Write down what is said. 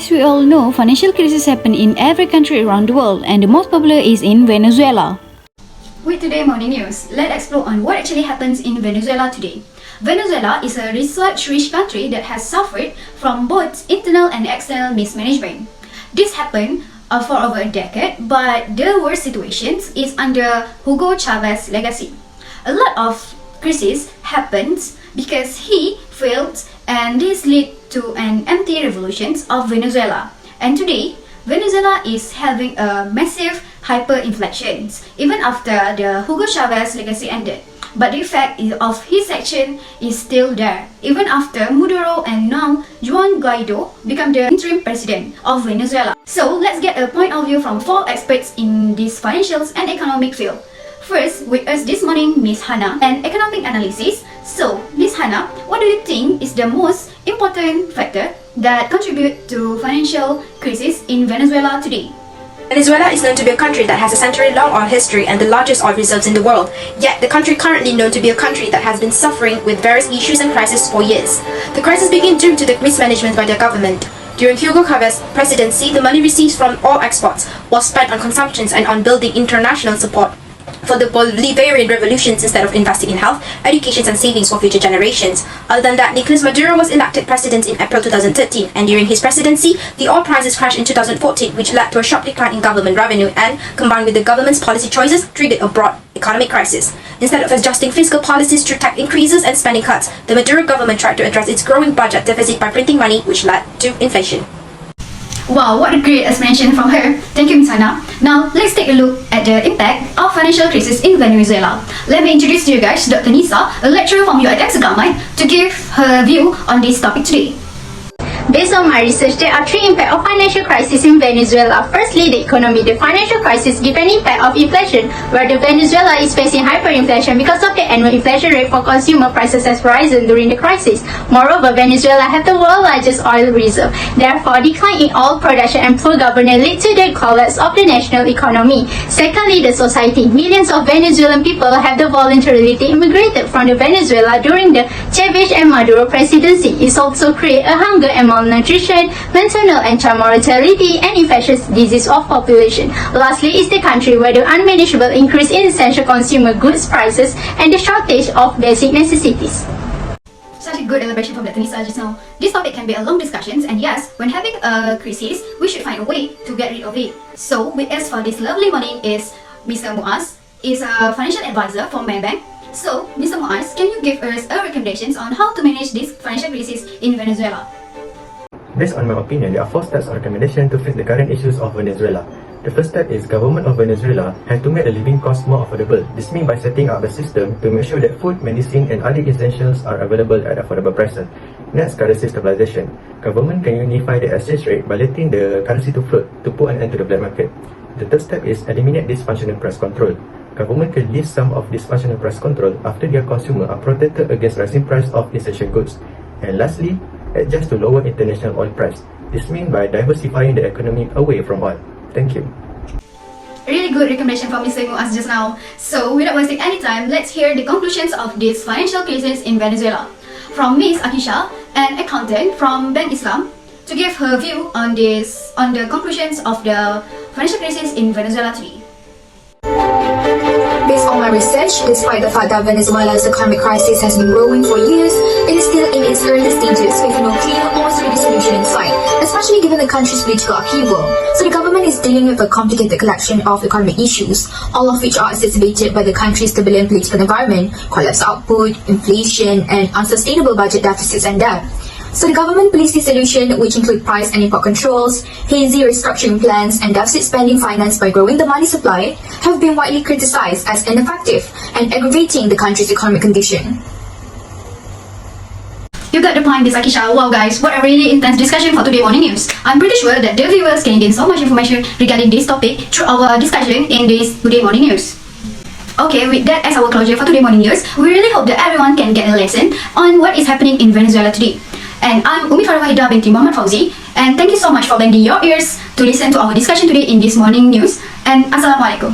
As we all know, financial crises happen in every country around the world, and the most popular is in Venezuela. With today's morning news, let's explore on what actually happens in Venezuela today. Venezuela is a resource-rich country that has suffered from both internal and external mismanagement. This happened for over a decade, but the worst situations is under Hugo Chavez's legacy. A lot of crises happens because he failed, and this led to an empty revolution of Venezuela. And today, Venezuela is having a massive hyperinflation even after the Hugo Chavez legacy ended. But the effect of his action is still there, even after Maduro and now Juan Guaido become the interim president of Venezuela. So let's get a point of view from 4 experts in this financial and economic field. First, with us this morning, Ms. Hannah, an economic analyst. So, Ms. Hannah, what do you think is the most important factor that contribute to financial crisis in Venezuela today? Venezuela is known to be a country that has a century-long oil history and the largest oil reserves in the world. Yet, the country currently known to be a country that has been suffering with various issues and crises for years. The crisis began due to the mismanagement by the government. During Hugo Chavez's presidency, the money received from oil exports was spent on consumptions and on building international support for the Bolivarian revolutions instead of investing in health, education and savings for future generations. Other than that, Nicolas Maduro was elected president in April 2013, and during his presidency, the oil prices crashed in 2014, which led to a sharp decline in government revenue and, combined with the government's policy choices, triggered a broad economic crisis. Instead of adjusting fiscal policies through tax increases and spending cuts, the Maduro government tried to address its growing budget deficit by printing money, which led to inflation. Wow, what a great explanation from her. Thank you, Ms. Hannah. Now, let's take a look at the impact of financial crisis in Venezuela. Let me introduce to you guys Dr. NISA, a lecturer from UMMI, to give her view on this topic today. Based on my research, there are 3 impacts of financial crisis in Venezuela. Firstly, the economy. The financial crisis gives an impact of inflation, where the Venezuela is facing hyperinflation because of the annual inflation rate for consumer prices has risen during the crisis. Moreover, Venezuela has the world's largest oil reserve. Therefore, decline in oil production and poor governance lead to the collapse of the national economy. Secondly, the society. Millions of Venezuelan people have voluntarily immigrated from the Venezuela during the Chavez and Maduro presidency. It also creates a hunger and malnutrition, maternal and child mortality, and infectious disease of population. Lastly is the country where the unmanageable increase in essential consumer goods prices and the shortage of basic necessities. Such a good elaboration from Dr. Nisa just now. This topic can be a long discussion, and yes, when having a crisis, we should find a way to get rid of it. So, with us for this lovely morning is Mr. MUAZ, is a financial advisor for Bank. So, Mr. MUAZ, can you give us a recommendations on how to manage this financial crisis in Venezuela? Based on my opinion, there are 4 steps of recommendation to fix the current issues of Venezuela. The first step is government of Venezuela has to make the living cost more affordable. This means by setting up a system to make sure that food, medicine and other essentials are available at affordable prices. Next, currency stabilization. Government can unify the exchange rate by letting the currency to float to put an end to the black market. The third step is eliminate dysfunctional price control. Government can lift some of dysfunctional price control after their consumers are protected against rising price of essential goods. And lastly, adjust to lower international oil price. This means by diversifying the economy away from oil. Thank you. Really good recommendation from Mr. MUAZ just now. So, without wasting any time, let's hear the conclusions of this financial crisis in Venezuela. From Ms. Akisha, an accountant from Bank Islam, to give her view on the conclusions of the financial crisis in Venezuela today. Based on my research, despite the fact that Venezuela's economic crisis has been growing for years, it is still in its early stages with no clear or speedy solution in sight, especially given the country's political upheaval. So the government is dealing with a complicated collection of economic issues, all of which are exacerbated by the country's turbulent political environment, collapsed output, inflation, and unsustainable budget deficits and debt. So the government policy solution, which include price and import controls, hazy restructuring plans, and deficit spending financed by growing the money supply, have been widely criticized as ineffective and aggravating the country's economic condition. You got the point, Ms. Akisha. Wow guys, what a really intense discussion for today morning news. I'm pretty sure that the viewers can gain so much information regarding this topic through our discussion in this today morning news. Okay, with that as our closure for today morning news, we really hope that everyone can get a lesson on what is happening in Venezuela today. And I'm Farah WAHIDAH binti Fauzi, and thank you so much for lending your ears to listen to our discussion today in this morning news. And Assalamualaikum.